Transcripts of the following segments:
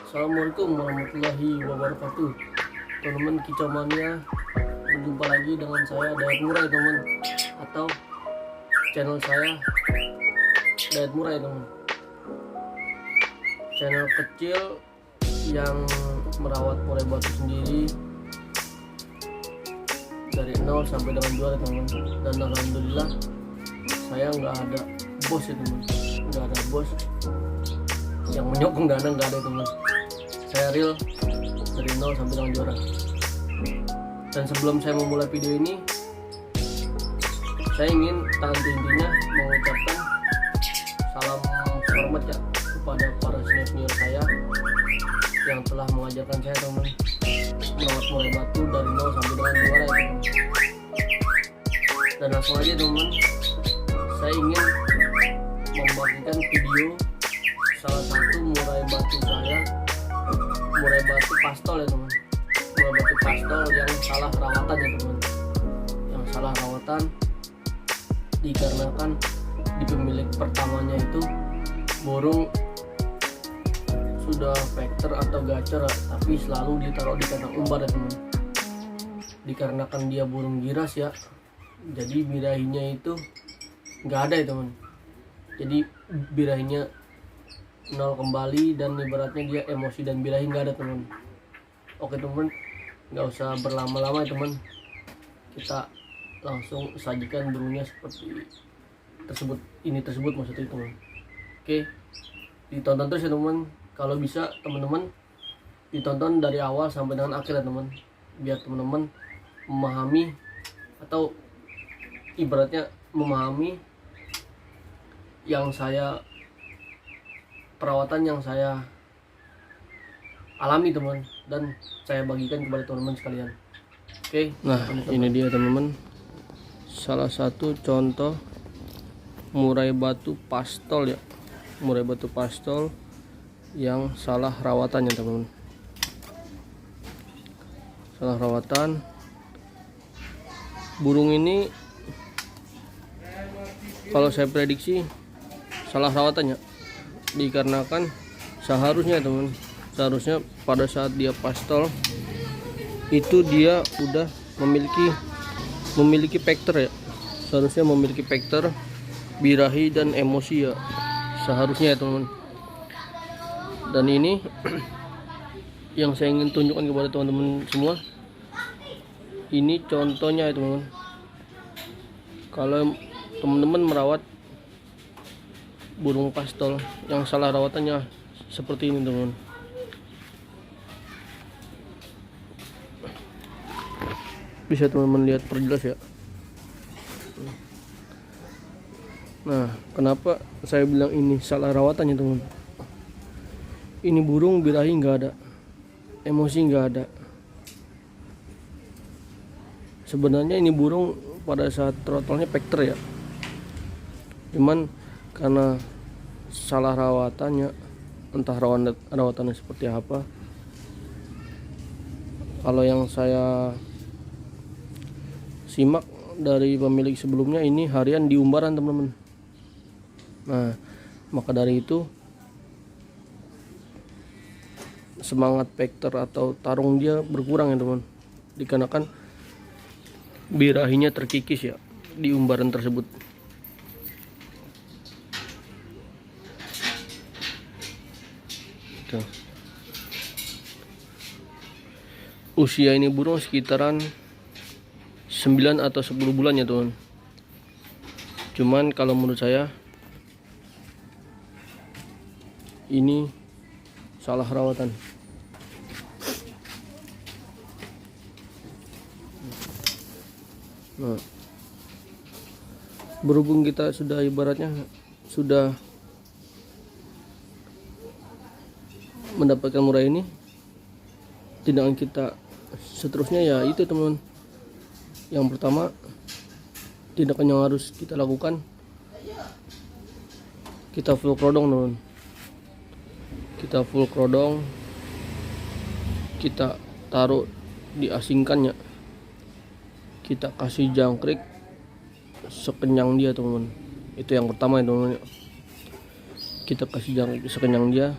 Assalamualaikum warahmatullahi wabarakatuh. Teman-teman Kicau Mania, berjumpa lagi dengan saya Dayat Murah ya teman, atau channel saya Dayat Murah ya teman. Channel kecil yang merawat murai batu sendiri dari nol sampai dengan juara teman. Dan alhamdulillah saya nggak ada bos ya teman, nggak ada bos yang menyokong dana, nggak ada teman. Saya real dari nol sampai dengan juara. Dan sebelum saya memulai video ini, saya ingin intinya mengucapkan salam hormat ya kepada para senior saya yang telah mengajarkan saya teman merawat murai batu dari nol sampai dengan juara ya teman. Dan langsung aja teman, saya ingin membagikan video salah satu murai batu saya, murai batu pastol ya teman, murai batu pastol yang salah rawatan ya teman, yang salah rawatan dikarenakan di pemilik pertamanya itu burung sudah vector atau gacor, tapi selalu ditaruh di kandang umbar ya teman. Dikarenakan dia burung giras ya, jadi birahinya itu nggak ada ya teman, jadi birahinya nol kembali dan ibaratnya dia emosi dan birahi nggak ada teman. Oke teman, nggak usah berlama-lama ya teman, kita langsung sajikan burungnya seperti tersebut maksudnya teman. Oke, ditonton terus ya teman. Kalau bisa teman-teman ditonton dari awal sampai dengan akhir ya teman, biar teman-teman memahami atau ibaratnya memahami yang saya perawatan yang saya alami teman, dan saya bagikan kepada teman-teman sekalian. Oke, nah ini dia teman-teman, salah satu contoh murai batu pastol ya, murai batu pastol yang salah rawatannya teman-teman. Salah rawatan burung ini kalau saya prediksi salah rawatannya, dikarenakan seharusnya teman, seharusnya pada saat dia pastol itu dia udah memiliki vector ya, seharusnya memiliki vector birahi dan emosi ya, seharusnya ya teman. Dan ini yang saya ingin tunjukkan kepada teman-teman semua, ini contohnya ya teman-teman. Kalau teman-teman merawat burung pastol yang salah rawatannya seperti ini teman-teman. Bisa teman-teman lihat perjelas ya. Nah, kenapa saya bilang ini salah rawatannya teman? Ini burung birahi nggak ada, emosi nggak ada. Sebenarnya ini burung pada saat trotolnya vector ya, cuman karena salah rawatannya, entah rawatannya seperti apa. Kalau yang saya simak dari pemilik sebelumnya, ini harian di umbaran teman-teman. Nah, maka dari itu semangat vector atau tarung dia berkurang ya teman, dikarenakan birahinya terkikis ya di umbaran tersebut. Tuh. Usia ini burung sekitaran 9 atau 10 bulan ya teman. Cuman kalau menurut saya ini salah rawatan. Nah, berhubung kita sudah ibaratnya sudah mendapatkan murai ini, tindakan kita seterusnya ya itu teman. Yang pertama, tindakan yang harus kita lakukan, kita full krodong teman. Kita full krodong, kita taruh diasingkannya, kita kasih jangkrik sekenyang dia teman-teman. Itu yang pertama ya teman-teman. Kita kasih jangkrik sekenyang dia,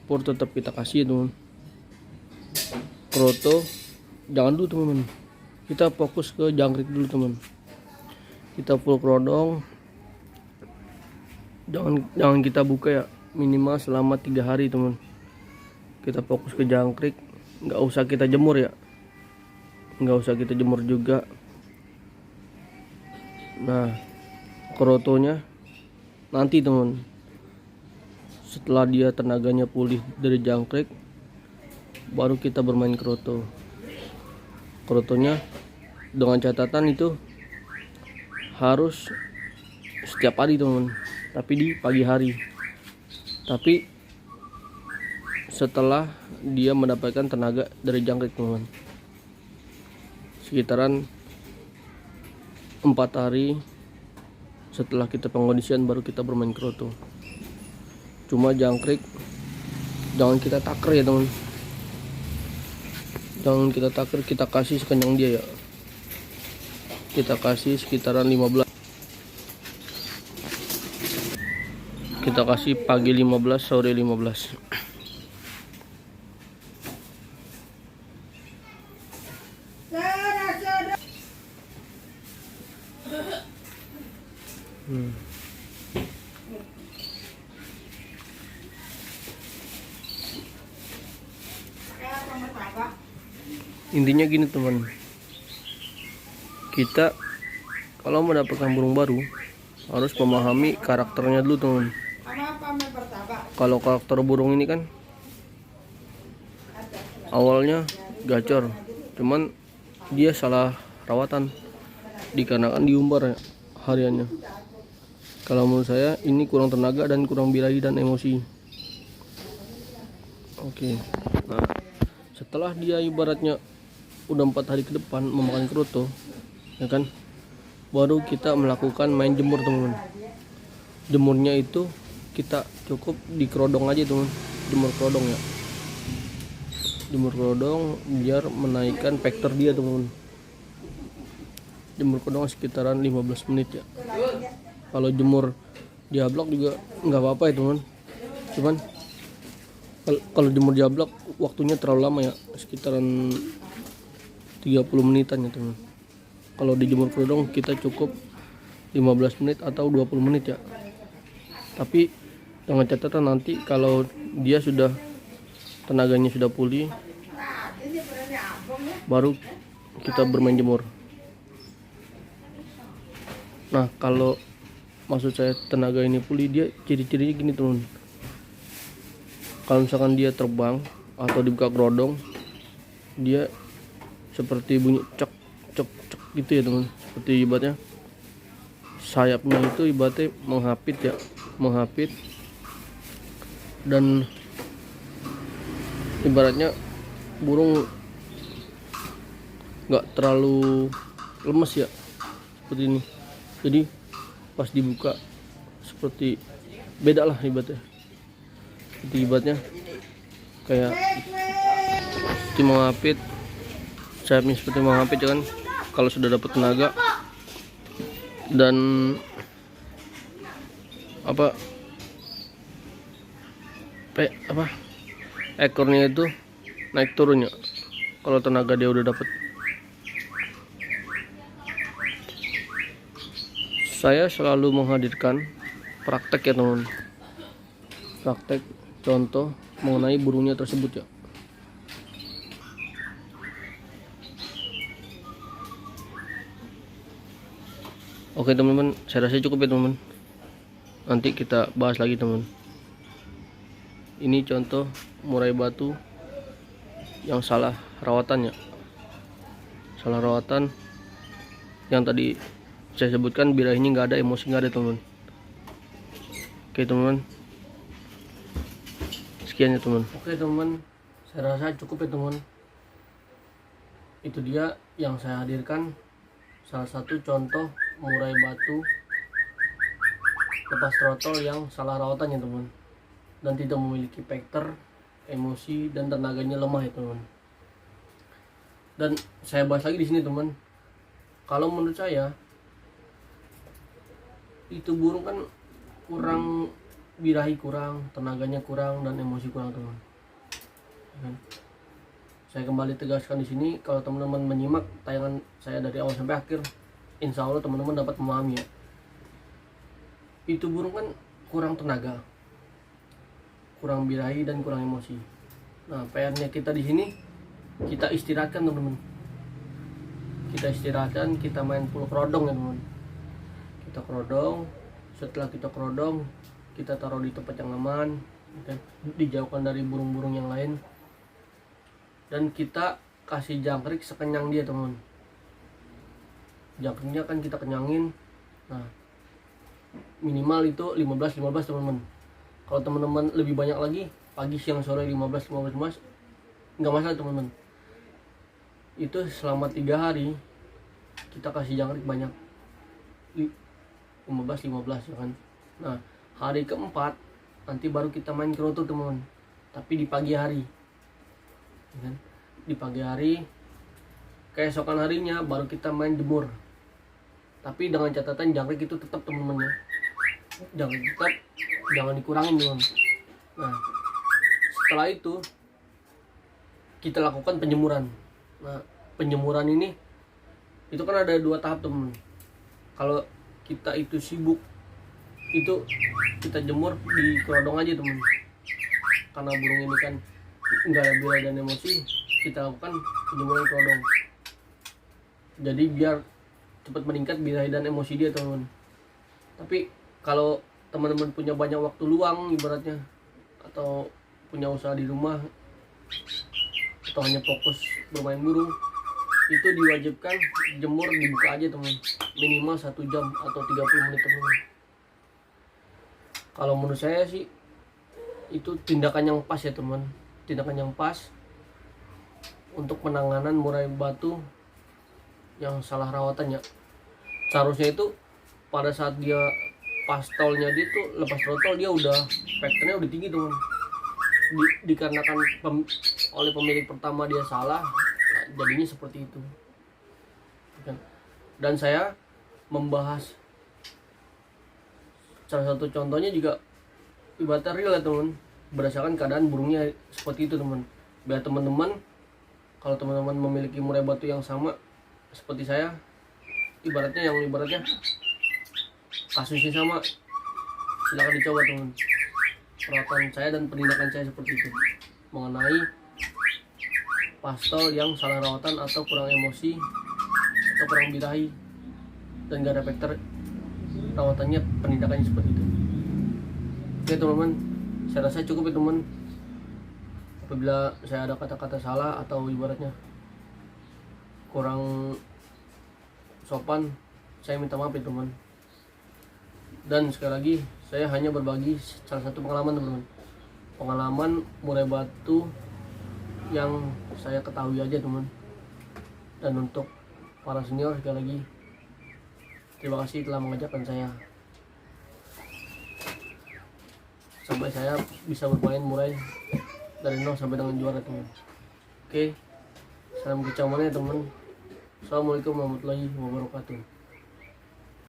pur tetap kita kasih teman. Kroto jangan dulu teman, kita fokus ke jangkrik dulu teman. Kita full kerodong, jangan kita buka ya, minimal selama 3 hari teman. Kita fokus ke jangkrik, nggak usah kita jemur ya, nggak usah kita jemur juga. Nah, krotonya nanti teman, setelah dia tenaganya pulih dari jangkrik, baru kita bermain kroto. Krotonya dengan catatan itu harus setiap hari teman, tapi di pagi hari. Tapi setelah dia mendapatkan tenaga dari jangkrik teman, sekitaran 4 hari setelah kita pengondisian baru kita bermain kroto. Cuma jangkrik jangan kita taker ya teman, jangan kita taker, kita kasih sekenyang dia ya. Kita kasih sekitaran 15, kita kasih pagi 15, sore 15. Intinya gini teman, kita kalau mendapatkan burung baru harus memahami karakternya dulu teman. Kalau karakter burung ini kan awalnya gacor, cuman dia salah rawatan dikarenakan diumbar ya, hariannya. Kalau menurut saya ini kurang tenaga dan kurang birahi dan emosi. Oke, nah setelah dia ibaratnya udah 4 hari ke depan memakan kroto ya kan, baru kita melakukan main jemur teman. Jemurnya itu kita cukup di kerodong aja teman, jemur kerodong ya, jemur kerodong biar menaikkan vektor dia teman. Jemur kerodong sekitaran 15 menit ya. Kalau jemur diablak juga nggak apa-apa ya teman, cuman kalau jemur diablak waktunya terlalu lama ya, sekitaran 30 menitan ya teman. Kalau dijemur kerodong kita cukup 15 menit atau 20 menit ya. Tapi dengan catatan nanti kalau dia sudah tenaganya sudah pulih, baru kita bermain jemur. Nah, kalau maksud saya tenaga ini pulih, dia ciri-cirinya gini teman. Kalau misalkan dia terbang atau dibuka kerodong, dia seperti bunyi cek cek cek gitu ya teman. Seperti ibaratnya sayapnya itu ibaratnya menghapit ya, menghapit, dan ibaratnya burung nggak terlalu lemes ya, seperti ini. Jadi pas dibuka seperti beda lah ibaratnya, seperti ibaratnya kayak seperti menghapit, sayapnya seperti menghapit ya kan, kalau sudah dapat tenaga. Dan ekornya itu naik turun ya kalau tenaga dia udah dapat. Saya selalu menghadirkan praktek ya teman, praktek contoh mengenai burungnya tersebut ya. Oke teman-teman, saya rasa cukup ya teman-teman. Nanti kita bahas lagi teman. Ini contoh murai batu yang salah rawatan ya. Salah rawatan yang tadi saya sebutkan, birahinya nggak ada, emosi nggak ada teman. Oke teman-teman, sekian ya teman. Oke teman, saya rasa cukup ya teman. Itu dia yang saya hadirkan, salah satu contoh murai batu lepas trotol yang salah rawatan ya teman, dan tidak memiliki vektor, emosi, dan tenaganya lemah ya teman. Dan saya bahas lagi di sini teman, kalau menurut saya itu burung kan kurang birahi kurang, tenaganya kurang, dan emosi kurang teman. Ya kan? Saya kembali tegaskan di sini, kalau teman-teman menyimak tayangan saya dari awal sampai akhir, insya Allah teman-teman dapat memahami ya. Itu burung kan kurang tenaga, kurang birahi, dan kurang emosi. Nah, PR-nya kita di sini, kita istirahatkan teman-teman. Kita istirahatkan, kita main full kerodong ya teman-teman. Kita kerodong, setelah kita kerodong, kita taruh di tempat yang aman, okay? Dijauhkan dari burung-burung yang lain, dan kita kasih jangkrik sekenyang dia teman. Jangkriknya kan kita kenyangin, nah minimal itu 15 teman-teman. Kalau teman-teman lebih banyak lagi, pagi siang sore 15 nggak masalah teman-teman. Itu selama 3 hari kita kasih jangkrik banyak, 15 ya kan. Nah, hari keempat nanti baru kita main keroto teman-teman, tapi di pagi hari ya kan? Di pagi hari, keesokan harinya baru kita main jemur, tapi dengan catatan jangkrik itu tetap teman-teman ya, jangan dikurangin teman. Nah, setelah itu kita lakukan penjemuran. Nah, penjemuran ini itu kan ada 2 tahap teman. Kalau kita itu sibuk, itu kita jemur di kerodong aja teman, karena burung ini kan nggak ada birahi dan emosi, kita lakukan penjemuran kerodong. Jadi biar cepat meningkat birahi dan emosi dia teman. Tapi kalau teman-teman punya banyak waktu luang ibaratnya, atau punya usaha di rumah, atau hanya fokus bermain burung, itu diwajibkan jemur dibuka aja teman, minimal 1 jam atau 30 menit teman. Kalau menurut saya sih itu tindakan yang pas ya teman, tindakan yang pas untuk penanganan murai batu yang salah rawatan ya. Seharusnya itu pada saat dia pastolnya dia tuh lepas trotol, dia udah vektornya udah tinggi teman. Dikarenakan oleh pemilik pertama dia salah, jadinya seperti itu. Dan saya membahas salah satu contohnya juga ibaratnya real ya teman, berdasarkan keadaan burungnya seperti itu teman. Biar teman-teman, kalau teman-teman memiliki murai batu yang sama seperti saya, ibaratnya kasusnya sama, silakan dicoba teman. Perawatan saya dan penindakan saya seperti itu mengenai pastol yang salah rawatan atau kurang emosi atau kurang birahi dan gak ada vektor rawatannya, penindakannya seperti itu. Oke teman-teman, saya rasa cukup ya teman. Apabila saya ada kata-kata salah atau ibaratnya kurang sopan, saya minta maaf ya teman. Dan sekali lagi, saya hanya berbagi salah satu pengalaman teman-teman, pengalaman murai batu yang saya ketahui aja teman. Dan untuk para senior, sekali lagi terima kasih telah mengajarkan saya sampai saya bisa bermain murai dari nol sampai dengan juara teman. Oke, salam kecamanan ya teman. Assalamualaikum warahmatullahi wabarakatuh.